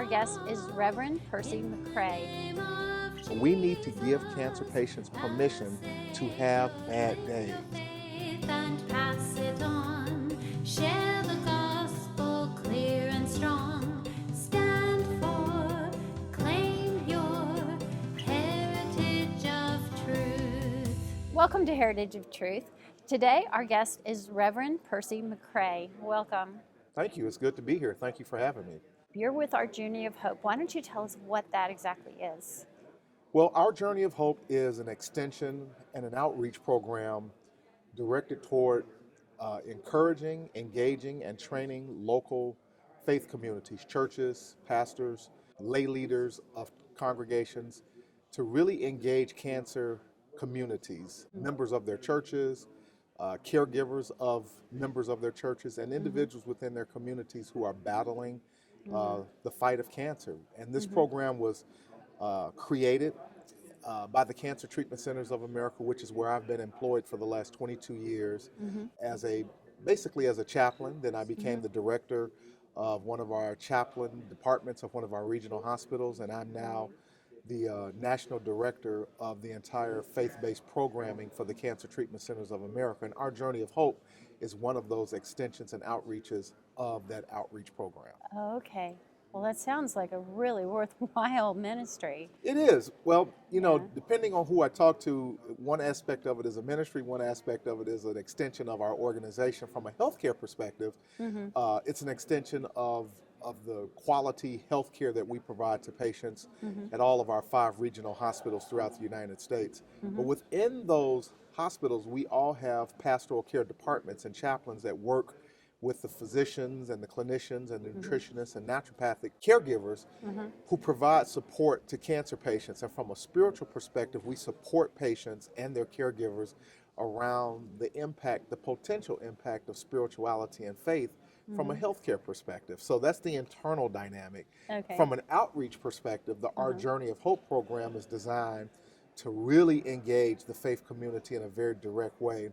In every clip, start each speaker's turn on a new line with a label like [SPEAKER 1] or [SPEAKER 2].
[SPEAKER 1] our guest is Reverend Percy McCray.
[SPEAKER 2] We need to give cancer patients permission to have bad days.
[SPEAKER 3] And pass it on. Share the gospel clear and strong. Stand for, claim your heritage of truth.
[SPEAKER 1] Welcome to Heritage of Truth. Today, our guest is Reverend Percy McCray. Welcome.
[SPEAKER 2] Thank you. It's good to be here. Thank you for having me.
[SPEAKER 1] You're with our Journey of Hope. Why don't you tell us what that exactly is?
[SPEAKER 2] Well, our Journey of Hope is an extension and an outreach program directed toward encouraging, engaging, and training local faith communities, churches, pastors, lay leaders of congregations to really engage cancer communities, members of their churches, caregivers of members of their churches, and individuals within their communities who are battling the fight of cancer. And this program was created by the Cancer Treatment Centers of America, which is where I've been employed for the last 22 years as basically as a chaplain. Then I became the director of one of our chaplain departments of one of our regional hospitals, and I'm now the national director of the entire faith-based programming for the Cancer Treatment Centers of America. And our Journey of Hope is one of those extensions and outreaches of that outreach program.
[SPEAKER 1] Okay. Well, that sounds like a really worthwhile ministry.
[SPEAKER 2] It is. Well, depending on who I talk to, one aspect of it is a ministry, one aspect of it is an extension of our organization. From a healthcare perspective, it's an extension of the quality health care that we provide to patients at all of our 5 regional hospitals throughout the United States. But within those hospitals, we all have pastoral care departments and chaplains that work with the physicians and the clinicians and the nutritionists and naturopathic caregivers who provide support to cancer patients. And from a spiritual perspective, we support patients and their caregivers around the impact, the potential impact of spirituality and faith from a healthcare perspective. So that's the internal dynamic.
[SPEAKER 1] Okay.
[SPEAKER 2] From an outreach perspective, the Our Journey of Hope program is designed to really engage the faith community in a very direct way.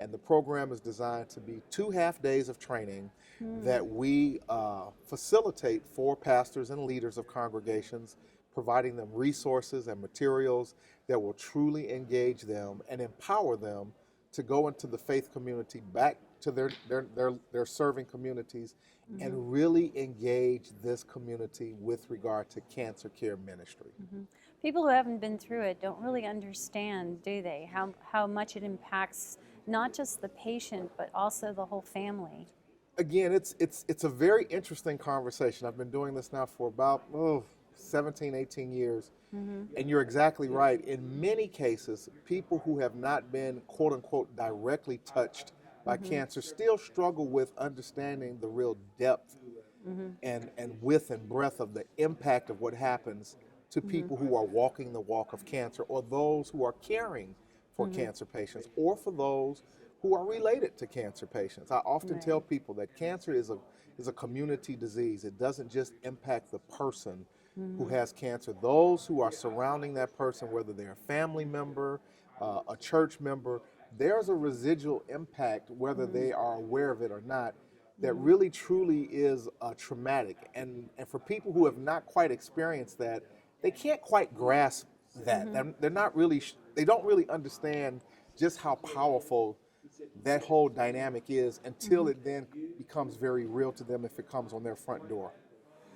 [SPEAKER 2] And the program is designed to be 2 half days of training that we facilitate for pastors and leaders of congregations, providing them resources and materials that will truly engage them and empower them to go into the faith community, back to their serving communities, and really engage this community with regard to cancer care ministry.
[SPEAKER 1] People who haven't been through it don't really understand, do they, how much it impacts not just the patient, but also the whole family.
[SPEAKER 2] Again, it's a very interesting conversation. I've been doing this now for about 17, 18 years. And you're exactly right. In many cases, people who have not been, quote unquote, directly touched by cancer still struggle with understanding the real depth and width and breadth of the impact of what happens to people who are walking the walk of cancer, or those who are caring for cancer patients, or for those who are related to cancer patients. I often tell people that cancer is a community disease. It doesn't just impact the person who has cancer. Those who are surrounding that person, whether they're a family member, a church member, there's a residual impact, whether they are aware of it or not, that really truly is traumatic. And for people who have not quite experienced that, they can't quite grasp that. They don't really understand just how powerful that whole dynamic is until it then becomes very real to them if it comes on their front door.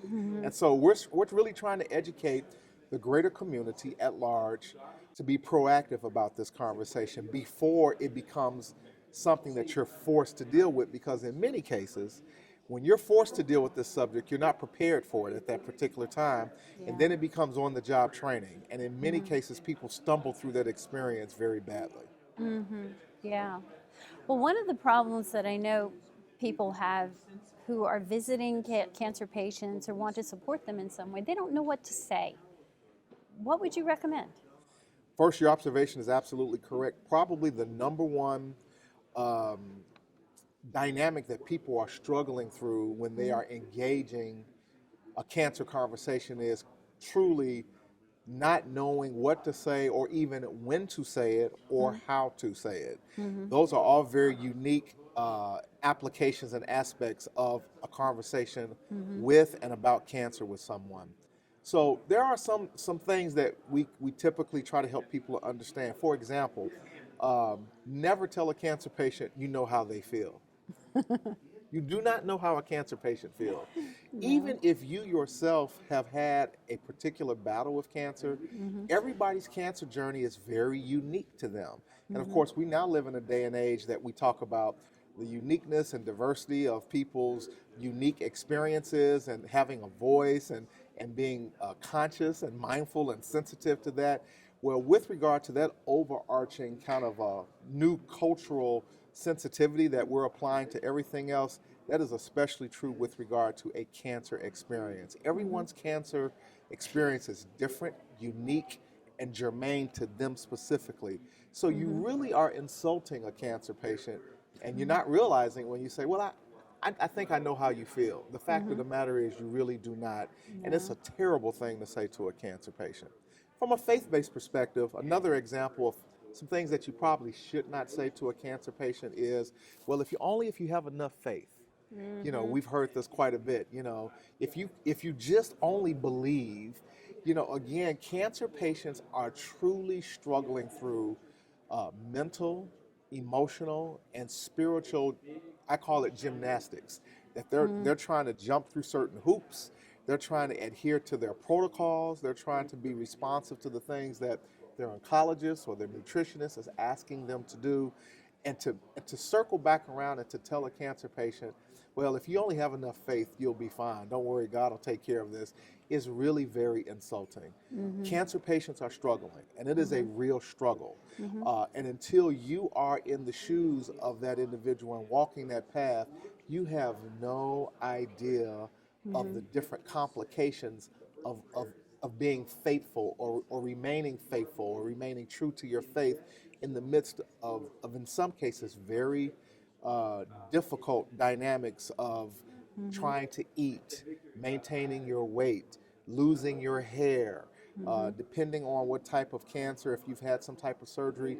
[SPEAKER 2] And so we're really trying to educate the greater community at large to be proactive about this conversation before it becomes something that you're forced to deal with, because in many cases, when you're forced to deal with this subject, you're not prepared for it at that particular time, and then it becomes on-the-job training. And in many cases, people stumble through that experience very badly.
[SPEAKER 1] Yeah. Well, one of the problems that I know people have who are visiting cancer patients or want to support them in some way, they don't know what to say. What would you recommend?
[SPEAKER 2] First, your observation is absolutely correct. Probably the number one dynamic that people are struggling through when they are engaging a cancer conversation is truly not knowing what to say, or even when to say it, or how to say it. Those are all very unique applications and aspects of a conversation with and about cancer with someone. So there are some things that we typically try to help people understand. For example, never tell a cancer patient you know how they feel. You do not know how a cancer patient feels. Even if you yourself have had a particular battle with cancer, everybody's cancer journey is very unique to them. And of course, we now live in a day and age that we talk about the uniqueness and diversity of people's unique experiences and having a voice and being conscious and mindful and sensitive to that. Well, with regard to that overarching kind of new cultural sensitivity that we're applying to everything else, that is especially true with regard to a cancer experience. Everyone's cancer experience is different, unique, and germane to them specifically. So you really are insulting a cancer patient, and you're not realizing when you say, well, I think I know how you feel. The fact of the matter is you really do not, and it's a terrible thing to say to a cancer patient. From a faith-based perspective, another example of some things that you probably should not say to a cancer patient is, well, if you have enough faith. You know, we've heard this quite a bit. You know, if you just only believe, you know, again, cancer patients are truly struggling through mental, emotional, and spiritual, I call it gymnastics, that they're trying to jump through certain hoops. They're trying to adhere to their protocols. They're trying to be responsive to the things that their oncologist or their nutritionist is asking them to do. And to circle back around and to tell a cancer patient, well, if you only have enough faith, you'll be fine. Don't worry, God will take care of this, is really very insulting. Cancer patients are struggling, and it is a real struggle. And until you are in the shoes of that individual and walking that path, you have no idea of the different complications of being faithful or remaining faithful or remaining true to your faith in the midst of in some cases, very difficult dynamics of trying to eat, maintaining your weight, losing your hair, depending on what type of cancer, if you've had some type of surgery,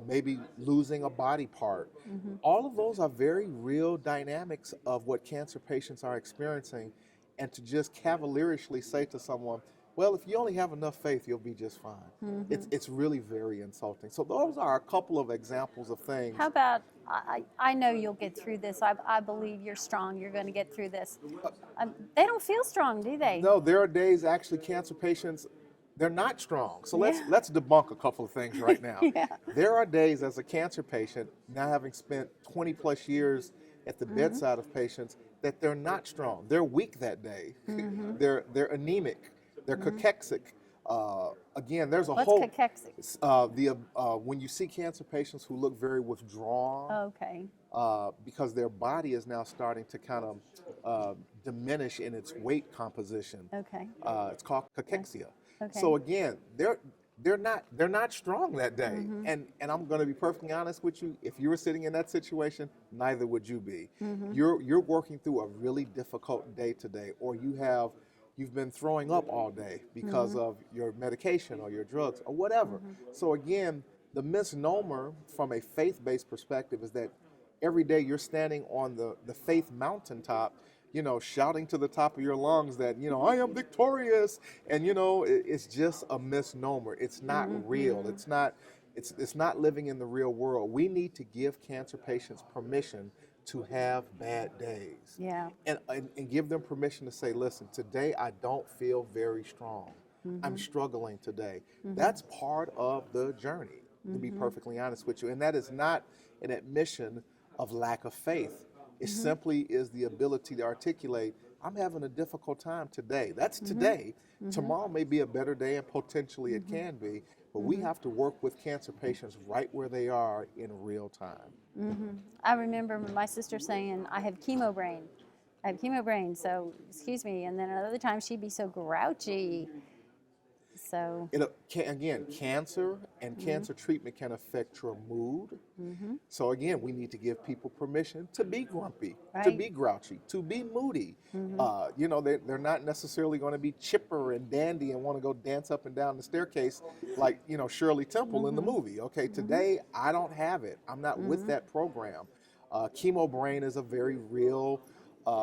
[SPEAKER 2] maybe losing a body part. All of those are very real dynamics of what cancer patients are experiencing. And to just cavalierishly say to someone, well, if you only have enough faith, you'll be just fine. It's really very insulting. So those are a couple of examples of things.
[SPEAKER 1] How about, I know you'll get through this. I believe you're strong. You're going to get through this. They don't feel strong, do they?
[SPEAKER 2] No, there are days actually cancer patients, they're not strong. So let's debunk a couple of things right now. There are days as a cancer patient, now having spent 20 plus years at the bedside of patients, that they're not strong. They're weak that day. They're anemic. They're cachexic. Again, there's a
[SPEAKER 1] What's
[SPEAKER 2] whole...
[SPEAKER 1] cachexic?
[SPEAKER 2] when you see cancer patients who look very withdrawn,
[SPEAKER 1] Okay.
[SPEAKER 2] because their body is now starting to kind of diminish in its weight composition.
[SPEAKER 1] Okay.
[SPEAKER 2] It's called cachexia.
[SPEAKER 1] Okay.
[SPEAKER 2] So again, they're not strong that day. And I'm going to be perfectly honest with you. If you were sitting in that situation, neither would you be. You're working through a really difficult day today, or you've been throwing up all day because of your medication or your drugs or whatever. So again, the misnomer from a faith-based perspective is that every day you're standing on the faith mountaintop, you know, shouting to the top of your lungs that, you know, I am victorious. And, you know, it's just a misnomer. It's not real. It's not living in the real world. We need to give cancer patients permission to have bad days. And give them permission to say, listen, today I don't feel very strong. I'm struggling today. That's part of the journey, to be perfectly honest with you. And that is not an admission of lack of faith. It simply is the ability to articulate, I'm having a difficult time today. That's today. Tomorrow may be a better day, and potentially it can be, but we have to work with cancer patients right where they are in real time.
[SPEAKER 1] I remember my sister saying, I have chemo brain. I have chemo brain, so excuse me. And then another time she'd be so grouchy. So
[SPEAKER 2] Again, cancer and cancer treatment can affect your mood. So again, we need to give people permission to be grumpy, to be grouchy, to be moody. You know, they're not necessarily going to be chipper and dandy and want to go dance up and down the staircase like, you know, Shirley Temple in the movie. Okay, today I don't have it. I'm not with that program. Chemo Brain is a very real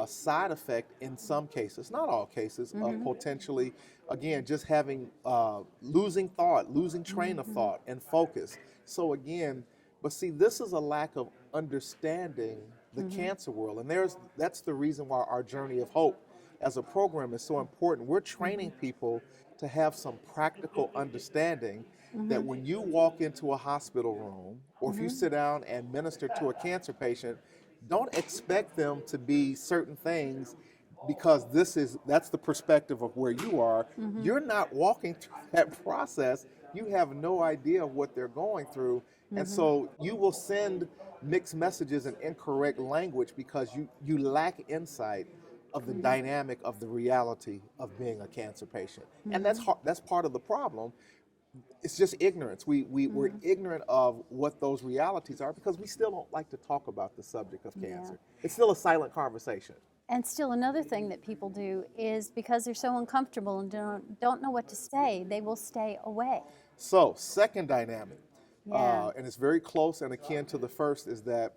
[SPEAKER 2] side effect in some cases, not all cases, of potentially, again, just having losing thought, losing train of thought and focus. So again, but see, this is a lack of understanding the cancer world, and that's the reason why our journey of hope as a program is so important. We're training people to have some practical understanding that when you walk into a hospital room, or if you sit down and minister to a cancer patient, don't expect them to be certain things, because that's the perspective of where you are. You're not walking through that process. You have no idea what they're going through. And so you will send mixed messages and incorrect language because you lack insight of the dynamic of the reality of being a cancer patient. And that's part of the problem. It's just ignorance. We're ignorant of what those realities are because we still don't like to talk about the subject of cancer. It's still a silent conversation.
[SPEAKER 1] And still another thing that people do is because they're so uncomfortable and don't know what to say, they will stay away.
[SPEAKER 2] So, second dynamic,
[SPEAKER 1] Yeah.
[SPEAKER 2] and it's very close and akin to the first, is that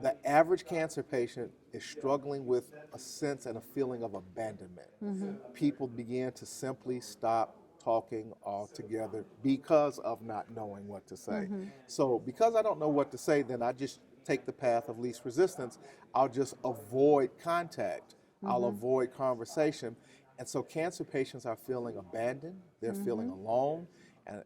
[SPEAKER 2] the average cancer patient is struggling with a sense and a feeling of abandonment. People begin to simply stop talking altogether because of not knowing what to say. So because I don't know what to say, then I just take the path of least resistance. I'll just avoid contact. I'll avoid conversation. And so cancer patients are feeling abandoned. They're feeling alone.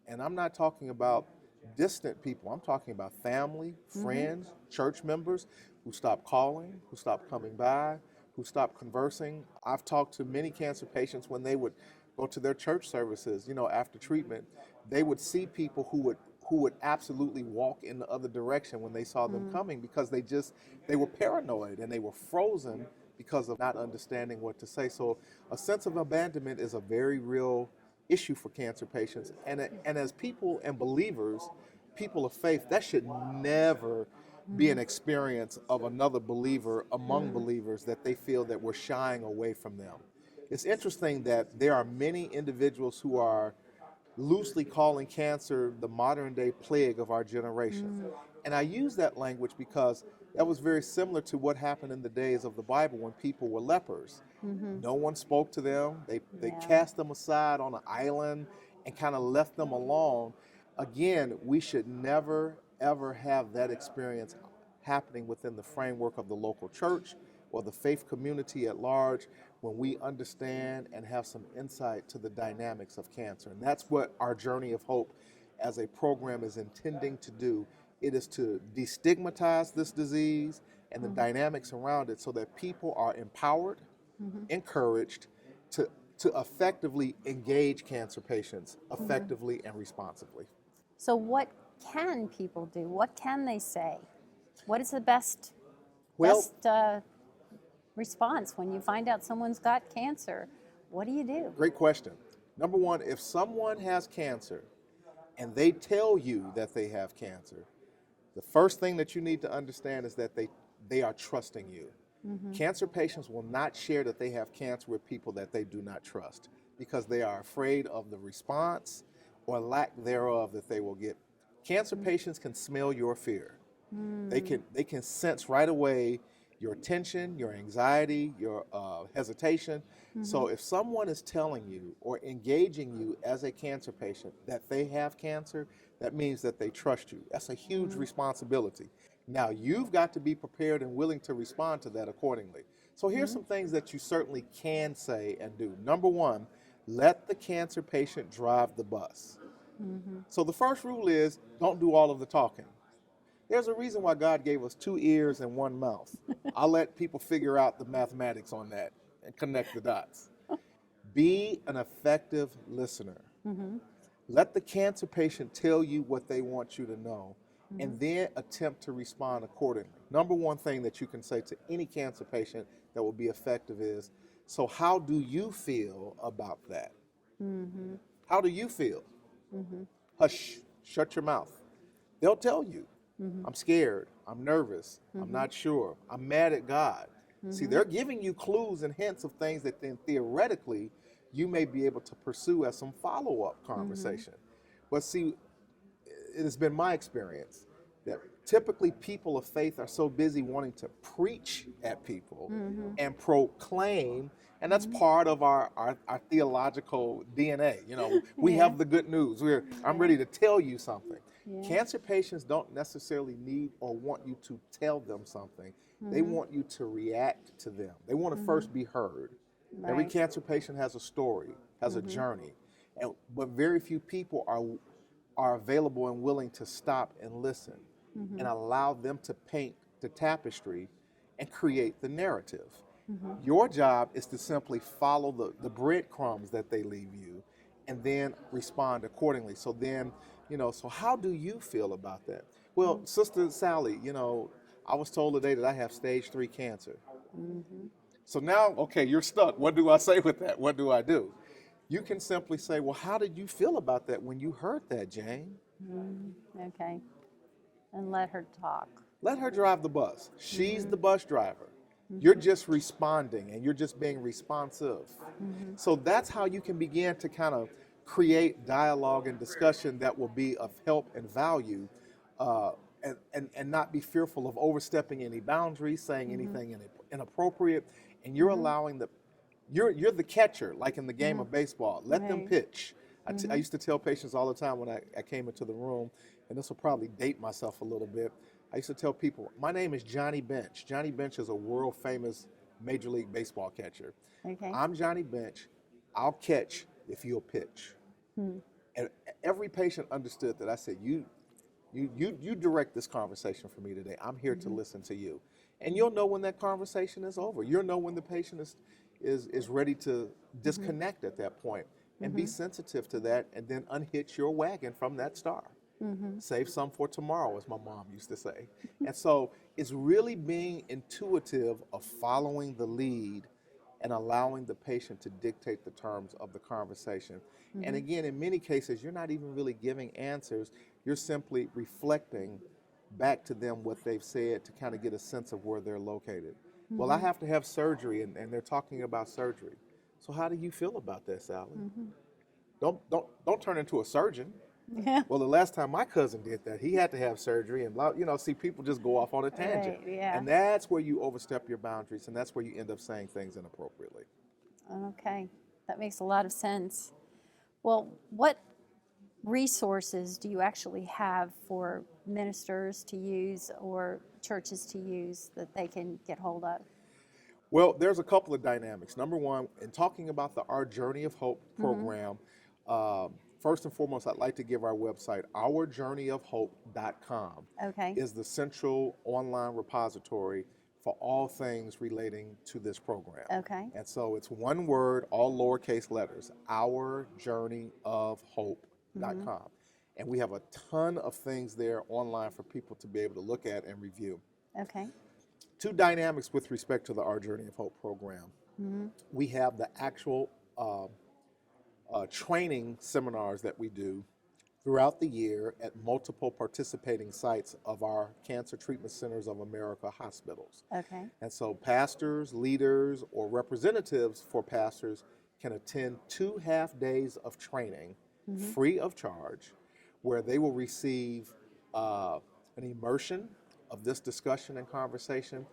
[SPEAKER 2] And I'm not talking about distant people. I'm talking about family, friends, church members who stop calling, who stop coming by, who stop conversing. I've talked to many cancer patients when they would go to their church services, after treatment. They would see people who would absolutely walk in the other direction when they saw them coming, because they were paranoid and they were frozen because of not understanding what to say. So a sense of abandonment is a very real issue for cancer patients. And as people and believers, people of faith, that should never be an experience of another believer among believers that they feel that we're shying away from them. It's interesting that there are many individuals who are loosely calling cancer the modern day plague of our generation. And I use that language because that was very similar to what happened in the days of the Bible when people were lepers. No one spoke to them. They cast them aside on an island and kind of left them alone. Again, we should never, ever have that experience happening within the framework of the local church or the faith community at large, when we understand and have some insight to the dynamics of cancer. And that's what our Journey of Hope as a program is intending to do. It is to destigmatize this disease and the dynamics around it so that people are empowered, encouraged to effectively engage cancer patients effectively and responsibly.
[SPEAKER 1] So what can people do? What can they say? What is the best response when you find out someone's got cancer? What do you do?
[SPEAKER 2] Great question. Number one, if someone has cancer and they tell you that they have cancer, the first thing that you need to understand is that they are trusting you. Cancer patients will not share that they have cancer with people that they do not trust because they are afraid of the response or lack thereof that they will get. Cancer patients can smell your fear. They can sense right away your tension, your anxiety, your hesitation. So if someone is telling you or engaging you as a cancer patient that they have cancer, that means that they trust you. That's a huge responsibility. Now, you've got to be prepared and willing to respond to that accordingly. So here's some things that you certainly can say and do. Number one, let the cancer patient drive the bus. So the first rule is don't do all of the talking. There's a reason why God gave us 2 ears and 1 mouth. I'll let people figure out the mathematics on that and connect the dots. Be an effective listener. Let the cancer patient tell you what they want you to know, and then attempt to respond accordingly. Number one thing that you can say to any cancer patient that will be effective is, so how do you feel about that? How do you feel? Hush, shut your mouth. They'll tell you. I'm scared, I'm nervous, I'm not sure, I'm mad at God. See, they're giving you clues and hints of things that then theoretically you may be able to pursue as some follow-up conversation. But see, it has been my experience that typically people of faith are so busy wanting to preach at people and proclaim, and that's part of our theological DNA. You know, we
[SPEAKER 1] Yeah.
[SPEAKER 2] have the good news. I'm ready to tell you something.
[SPEAKER 1] Yeah.
[SPEAKER 2] Cancer patients don't necessarily need or want you to tell them something. They want you to react to them. They want to first be heard. Every
[SPEAKER 1] Right.
[SPEAKER 2] cancer patient has a story, has a journey, but very few people are available and willing to stop and listen and allow them to paint the tapestry and create the narrative. Your job is to simply follow the breadcrumbs that they leave you and then respond accordingly. So then, so how do you feel about that? Well, Sister Sally, I was told today that I have stage 3 cancer. So now, okay, you're stuck. What do I say with that? What do I do? You can simply say, well, how did you feel about that when you heard that, Jane?
[SPEAKER 1] Okay. And let her talk.
[SPEAKER 2] Let her drive the bus. She's the bus driver. You're just responding and you're just being responsive. So that's how you can begin to kind of create dialogue and discussion that will be of help and value, and not be fearful of overstepping any boundaries, saying anything inappropriate. And you're allowing you're the catcher, like in the game of baseball. Let them
[SPEAKER 1] Right.
[SPEAKER 2] pitch. I used to tell patients all the time when I came into the room, and this will probably date myself a little bit. I used to tell people, my name is Johnny Bench. Johnny Bench is a world famous Major League Baseball catcher.
[SPEAKER 1] Okay.
[SPEAKER 2] I'm Johnny Bench. I'll catch if you'll pitch. And every patient understood that. I said, you direct this conversation for me today. I'm here to listen to you. And you'll know when that conversation is over. You'll know when the patient is ready to disconnect at that point, and be sensitive to that, and then unhitch your wagon from that star. Save some for tomorrow, as my mom used to say. And so it's really being intuitive of following the lead and allowing the patient to dictate the terms of the conversation. And again, in many cases, you're not even really giving answers. You're simply reflecting back to them what they've said to kind of get a sense of where they're located. Well, I have to have surgery, and they're talking about surgery. So how do you feel about that, Sally? Don't turn into a surgeon.
[SPEAKER 1] Yeah.
[SPEAKER 2] Well, the last time my cousin did that, he had to have surgery, and see, people just go off on a tangent.
[SPEAKER 1] Right, yeah.
[SPEAKER 2] And that's where you overstep your boundaries, and that's where you end up saying things inappropriately.
[SPEAKER 1] Okay. That makes a lot of sense. Well, what resources do you actually have for ministers to use or churches to use that they can get hold of?
[SPEAKER 2] Well, there's a couple of dynamics. Number one, in talking about the Our Journey of Hope program, first and foremost, I'd like to give our website, ourjourneyofhope.com,
[SPEAKER 1] Okay.
[SPEAKER 2] is the central online repository for all things relating to this program.
[SPEAKER 1] Okay.
[SPEAKER 2] And so it's one word, all lowercase letters, ourjourneyofhope.com. And we have a ton of things there online for people to be able to look at and review.
[SPEAKER 1] Okay.
[SPEAKER 2] Two dynamics with respect to the Our Journey of Hope program. We have the actual training seminars that we do throughout the year at multiple participating sites of our Cancer Treatment Centers of America hospitals.
[SPEAKER 1] Okay.
[SPEAKER 2] And so pastors, leaders, or representatives for pastors can attend 2 half days of training free of charge, where they will receive an immersion of this discussion and conversation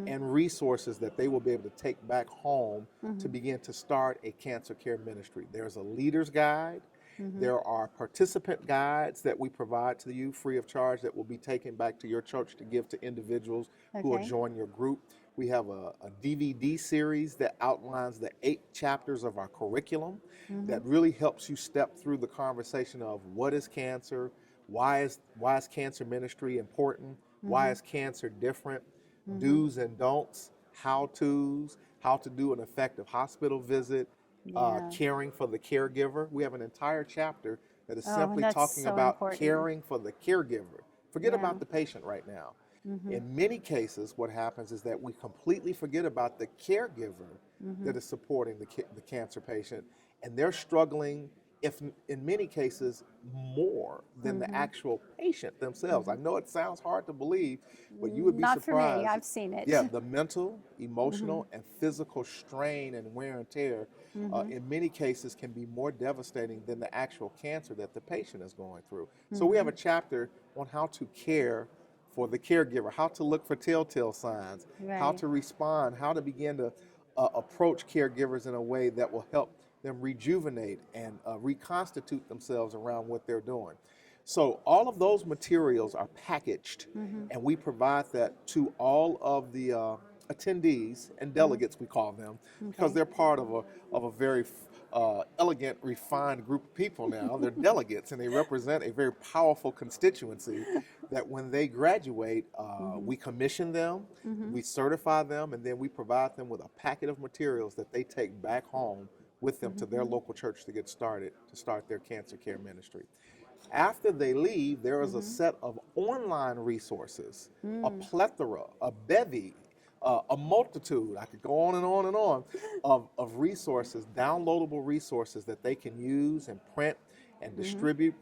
[SPEAKER 2] and resources that they will be able to take back home to begin to start a cancer care ministry. There's a leader's guide. There are participant guides that we provide to you free of charge that will be taken back to your church to give to individuals who will
[SPEAKER 1] Okay.
[SPEAKER 2] join your group. We have a DVD series that outlines the 8 chapters of our curriculum that really helps you step through the conversation of what is cancer, why is cancer ministry important, why is cancer different, do's and don'ts, how-tos, how to do an effective hospital visit,
[SPEAKER 1] Yeah.
[SPEAKER 2] caring for the caregiver. We have an entire chapter that is
[SPEAKER 1] Oh,
[SPEAKER 2] simply
[SPEAKER 1] that's
[SPEAKER 2] talking
[SPEAKER 1] so
[SPEAKER 2] about
[SPEAKER 1] important.
[SPEAKER 2] caring for the caregiver. Forget
[SPEAKER 1] Yeah.
[SPEAKER 2] about the patient right now. In many cases, what happens is that we completely forget about the caregiver that is supporting the cancer patient, and they're struggling, if in many cases, more than the actual patient themselves. I know it sounds hard to believe, but you would be
[SPEAKER 1] Not
[SPEAKER 2] surprised.
[SPEAKER 1] for me. I've seen it.
[SPEAKER 2] Yeah, the mental, emotional, and physical strain and wear and tear in many cases can be more devastating than the actual cancer that the patient is going through. So we have a chapter on how to care for the caregiver, how to look for telltale signs, how
[SPEAKER 1] Right.
[SPEAKER 2] to respond, how to begin to approach caregivers in a way that will help them rejuvenate and reconstitute themselves around what they're doing. So all of those materials are packaged, and we provide that to all of the attendees and delegates, we call them, because
[SPEAKER 1] Okay.
[SPEAKER 2] they're part of a very elegant, refined group of people now. They're delegates, and they represent a very powerful constituency that when they graduate, we commission them, we certify them, and then we provide them with a packet of materials that they take back home with them to their local church to get started, to start their cancer care ministry. After they leave, there is a set of online resources, a plethora, a bevy, a multitude, I could go on and on and on, of resources, downloadable resources that they can use and print and distribute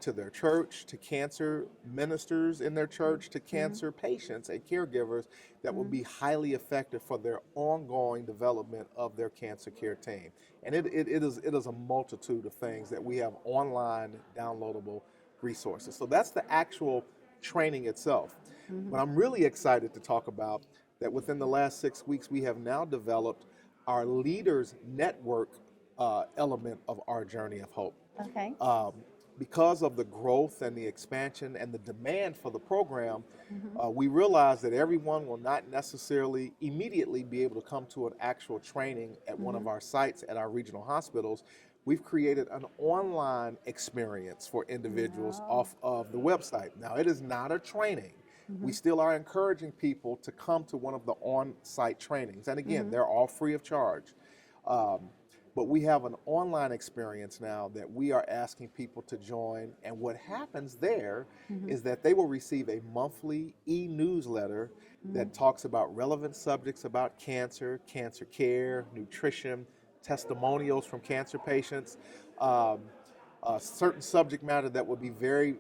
[SPEAKER 2] to their church, to cancer ministers in their church, to cancer patients and caregivers that will be highly effective for their ongoing development of their cancer care team. And it is a multitude of things that we have online downloadable resources. So that's the actual training itself. But I'm really excited to talk about that within the last 6 weeks, we have now developed our Leaders Network element of our Journey of Hope.
[SPEAKER 1] Okay.
[SPEAKER 2] Because of the growth and the expansion and the demand for the program, we realize that everyone will not necessarily immediately be able to come to an actual training at one of our sites at our regional hospitals. We've created an online experience for individuals off of the website. Now, it is not a training. We still are encouraging people to come to one of the on-site trainings. And again, they're all free of charge. But we have an online experience now that we are asking people to join. And what happens there is that they will receive a monthly e-newsletter that talks about relevant subjects about cancer, cancer care, nutrition, testimonials from cancer patients, certain subject matter that will be very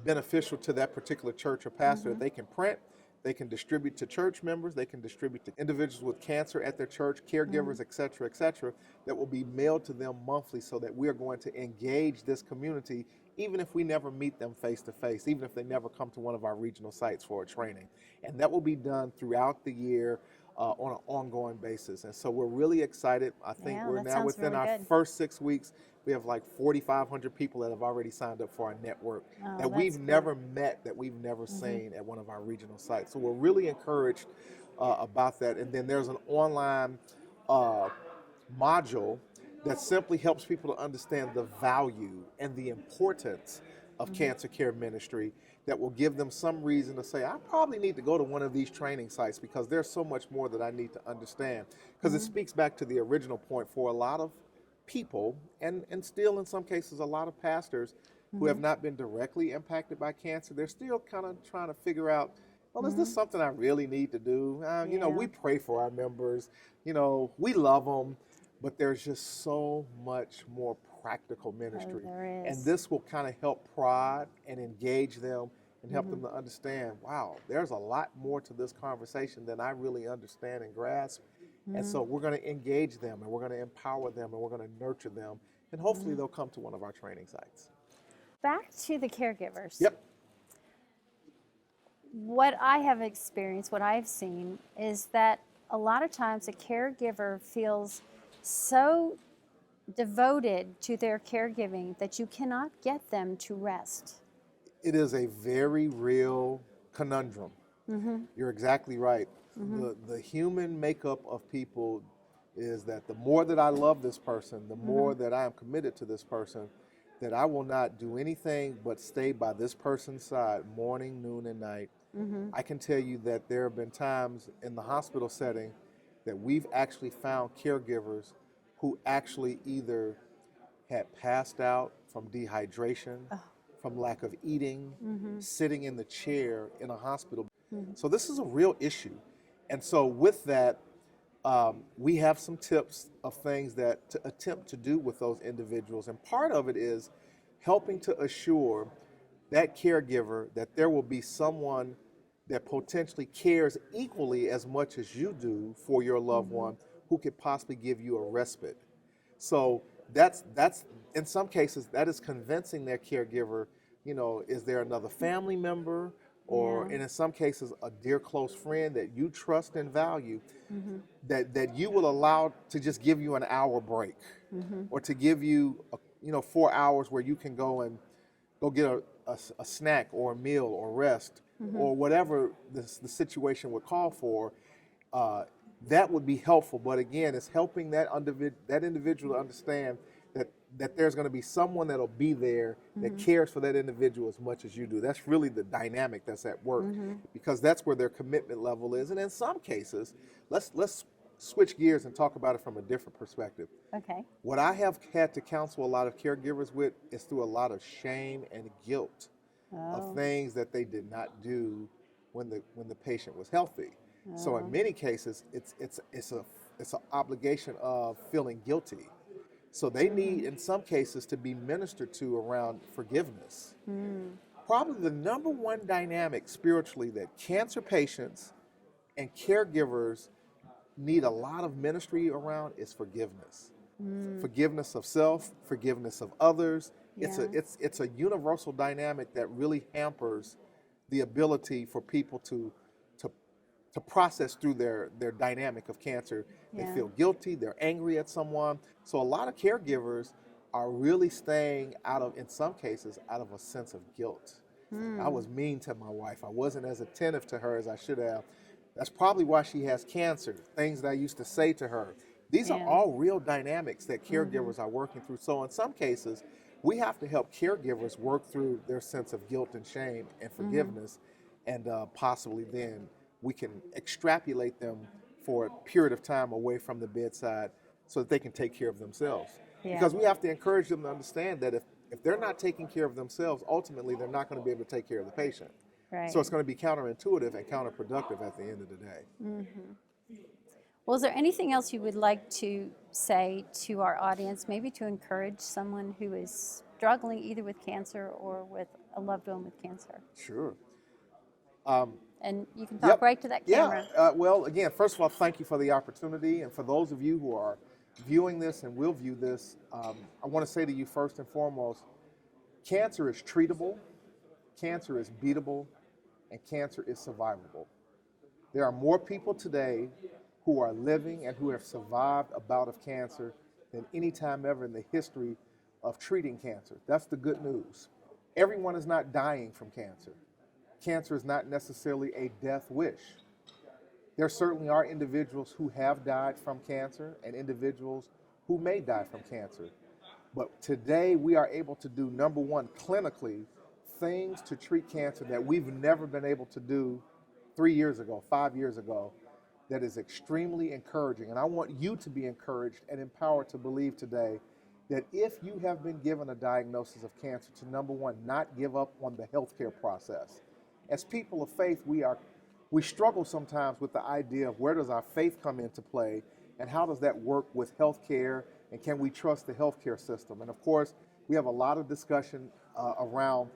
[SPEAKER 2] beneficial to that particular church or pastor that they can print, they can distribute to church members, they can distribute to individuals with cancer at their church, caregivers, et cetera, that will be mailed to them monthly so that we are going to engage this community even if we never meet them face to face, even if they never come to one of our regional sites for a training. And that will be done throughout the year on an ongoing basis. And so we're really excited. I think
[SPEAKER 1] Yeah,
[SPEAKER 2] we're
[SPEAKER 1] that
[SPEAKER 2] now
[SPEAKER 1] sounds
[SPEAKER 2] within
[SPEAKER 1] really
[SPEAKER 2] our
[SPEAKER 1] good.
[SPEAKER 2] first 6 weeks, we have like 4,500 people that have already signed up for our network
[SPEAKER 1] Oh,
[SPEAKER 2] that we've
[SPEAKER 1] that's good.
[SPEAKER 2] never met, that we've never seen at one of our regional sites. So we're really encouraged about that. And then there's an online module that simply helps people to understand the value and the importance of cancer care ministry that will give them some reason to say, I probably need to go to one of these training sites because there's so much more that I need to understand. Because it speaks back to the original point for a lot of people, and still in some cases a lot of pastors who have not been directly impacted by cancer. They're still kind of trying to figure out, well, is this something I really need to do? You know, we pray for our members, you know, we love them, but there's just so much more practical ministry.
[SPEAKER 1] there
[SPEAKER 2] And
[SPEAKER 1] is.
[SPEAKER 2] this will kind of help prod and engage them and help them to understand, wow, there's a lot more to this conversation than I really understand and grasp. And so we're going to engage them, and we're going to empower them, and we're going to nurture them, and hopefully they'll come to one of our training sites.
[SPEAKER 1] Back to the caregivers.
[SPEAKER 2] Yep.
[SPEAKER 1] What I have experienced, what I've seen, is that a lot of times a caregiver feels so devoted to their caregiving that you cannot get them to rest.
[SPEAKER 2] It is a very real conundrum. You're exactly right. The human makeup of people is that the more that I love this person, the more that I am committed to this person, that I will not do anything but stay by this person's side morning, noon, and night. I can tell you that there have been times in the hospital setting that we've actually found caregivers who actually either had passed out from dehydration, from lack of eating, sitting in the chair in a hospital. So this is a real issue. And so with that, we have some tips of things that to attempt to do with those individuals. And part of it is helping to assure that caregiver that there will be someone that potentially cares equally as much as you do for your loved one who could possibly give you a respite. So that's in some cases that is convincing their caregiver, you know, is there another family member or
[SPEAKER 1] Yeah.
[SPEAKER 2] and in some cases a dear close friend that you trust and value, that you will allow to just give you an hour break, or to give you 4 hours where you can go get a snack or a meal or rest, or whatever the situation would call for. uh, that would be helpful. But again, it's helping that individual to understand that there's going to be someone that'll be there that cares for that individual as much as you do. That's really the dynamic that's at work, because that's where their commitment level is. And in some cases, let's switch gears and talk about it from a different perspective.
[SPEAKER 1] Okay.
[SPEAKER 2] What I have had to counsel a lot of caregivers with is through a lot of shame and guilt of
[SPEAKER 1] Oh.
[SPEAKER 2] things that they did not do when the patient was healthy. So in many cases, it's an obligation of feeling guilty. So they need, in some cases, to be ministered to around forgiveness. Probably the number one dynamic spiritually that cancer patients and caregivers need a lot of ministry around is forgiveness. Forgiveness of self, forgiveness of others.
[SPEAKER 1] Yeah.
[SPEAKER 2] It's a universal dynamic that really hampers the ability for people to process through their dynamic of cancer. They
[SPEAKER 1] Yeah.
[SPEAKER 2] feel guilty, they're angry at someone. So a lot of caregivers are really staying in some cases, out of a sense of guilt. I was mean to my wife. I wasn't as attentive to her as I should have. That's probably why she has cancer. Things that I used to say to her. These are
[SPEAKER 1] Yeah.
[SPEAKER 2] all real dynamics that caregivers are working through. So in some cases, we have to help caregivers work through their sense of guilt and shame and forgiveness, and possibly then we can extrapolate them for a period of time away from the bedside so that they can take care of themselves.
[SPEAKER 1] Yeah.
[SPEAKER 2] Because we have to encourage them to understand that if they're not taking care of themselves, ultimately they're not going to be able to take care of the patient.
[SPEAKER 1] Right.
[SPEAKER 2] So it's going to be counterintuitive and counterproductive at the end of the day.
[SPEAKER 1] Well, is there anything else you would like to say to our audience, maybe to encourage someone who is struggling either with cancer or with a loved one with cancer?
[SPEAKER 2] Sure.
[SPEAKER 1] And you can talk
[SPEAKER 2] Yep.
[SPEAKER 1] right to that camera.
[SPEAKER 2] Yeah. Well, again, first of all, thank you for the opportunity. And for those of you who are viewing this and will view this, I want to say to you first and foremost, cancer is treatable, cancer is beatable, and cancer is survivable. There are more people today who are living and who have survived a bout of cancer than any time ever in the history of treating cancer. That's the good news. Everyone is not dying from cancer. Cancer is not necessarily a death wish. There certainly are individuals who have died from cancer and individuals who may die from cancer. But today we are able to do, number one, clinically, things to treat cancer that we've never been able to do 3 years ago, 5 years ago, that is extremely encouraging. And I want you to be encouraged and empowered to believe today that if you have been given a diagnosis of cancer, to number one, not give up on the healthcare process. As people of faith, we struggle sometimes with the idea of where does our faith come into play and how does that work with healthcare, and can we trust the healthcare system? And of course, we have a lot of discussion around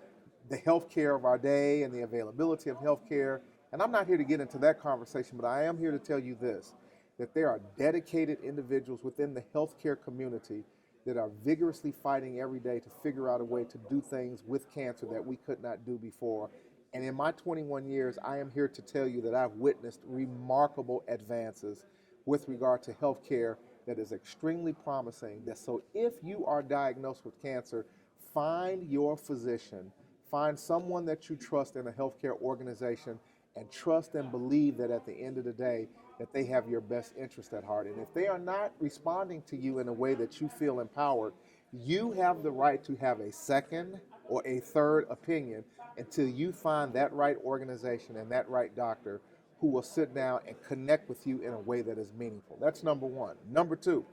[SPEAKER 2] the healthcare of our day and the availability of healthcare. And I'm not here to get into that conversation, but I am here to tell you this, that there are dedicated individuals within the healthcare community that are vigorously fighting every day to figure out a way to do things with cancer that we could not do before. And in my 21 years, I am here to tell you that I've witnessed remarkable advances with regard to healthcare that is extremely promising. So if you are diagnosed with cancer, find your physician, find someone that you trust in a healthcare organization, and trust and believe that at the end of the day, that they have your best interest at heart. And if they are not responding to you in a way that you feel empowered, you have the right to have a second or a third opinion until you find that right organization and that right doctor who will sit down and connect with you in a way that is meaningful. That's number one. Number two,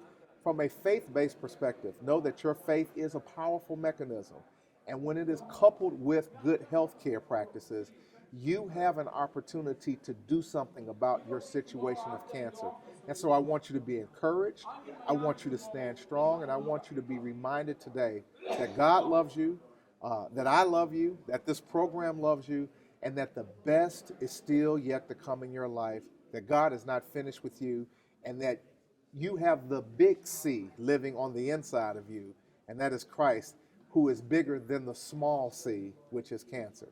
[SPEAKER 2] from a faith-based perspective, know that your faith is a powerful mechanism. And when it is coupled with good healthcare practices, you have an opportunity to do something about your situation of cancer. And so I want you to be encouraged. I want you to stand strong. And I want you to be reminded today that God loves you, that I love you, that this program loves you, and that the best is still yet to come in your life, that God is not finished with you, and that you have the big C living on the inside of you, and that is Christ, who is bigger than the small c, which is cancer.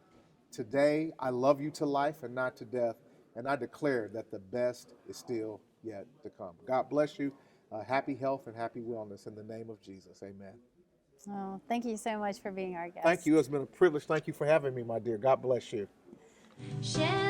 [SPEAKER 2] Today, I love you to life and not to death, and I declare that the best is still yet to come. God bless you. Happy health and happy wellness in the name of Jesus. Amen.
[SPEAKER 1] Oh, thank you so much for being our guest.
[SPEAKER 2] Thank you. It's been a privilege. Thank you for having me, my dear. God bless you.
[SPEAKER 3] Share